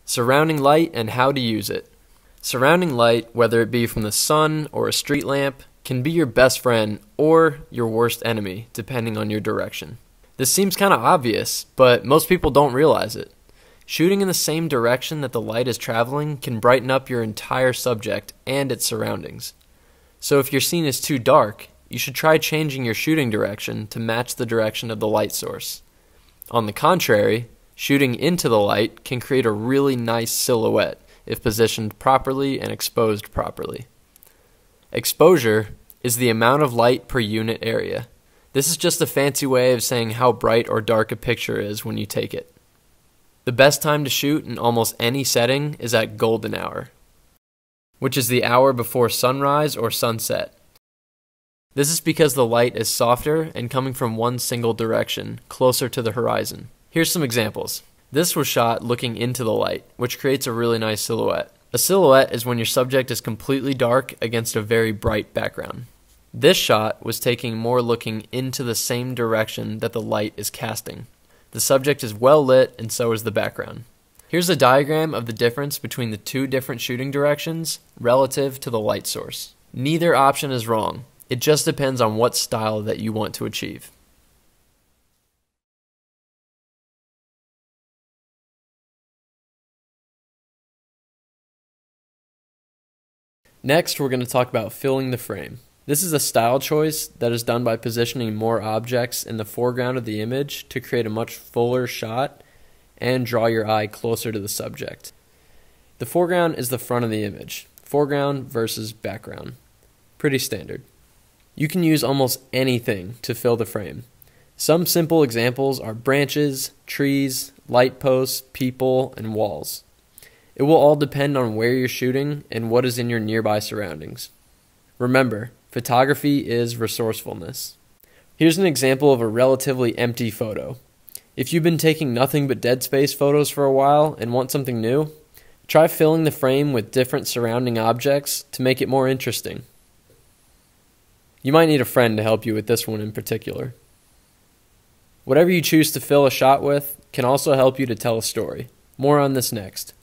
Surrounding light and how to use it. Surrounding light, whether it be from the sun or a street lamp, can be your best friend or your worst enemy, depending on your direction. This seems kind of obvious, but most people don't realize it. Shooting in the same direction that the light is traveling can brighten up your entire subject and its surroundings. So if your scene is too dark, you should try changing your shooting direction to match the direction of the light source. On the contrary, shooting into the light can create a really nice silhouette if positioned properly and exposed properly. Exposure is the amount of light per unit area. This is just a fancy way of saying how bright or dark a picture is when you take it. The best time to shoot in almost any setting is at golden hour, which is the hour before sunrise or sunset. This is because the light is softer and coming from one single direction, closer to the horizon. Here's some examples. This was shot looking into the light, which creates a really nice silhouette. A silhouette is when your subject is completely dark against a very bright background. This shot was taking more looking into the same direction that the light is casting. The subject is well lit and so is the background. Here's a diagram of the difference between the two different shooting directions relative to the light source. Neither option is wrong. It just depends on what style that you want to achieve. Next, we're going to talk about filling the frame. This is a style choice that is done by positioning more objects in the foreground of the image to create a much fuller shot and draw your eye closer to the subject. The foreground is the front of the image. Foreground versus background. Pretty standard. You can use almost anything to fill the frame. Some simple examples are branches, trees, light posts, people, and walls. It will all depend on where you're shooting and what is in your nearby surroundings. Remember, photography is resourcefulness. Here's an example of a relatively empty photo. If you've been taking nothing but dead space photos for a while and want something new, try filling the frame with different surrounding objects to make it more interesting. You might need a friend to help you with this one in particular. Whatever you choose to fill a shot with can also help you to tell a story. More on this next.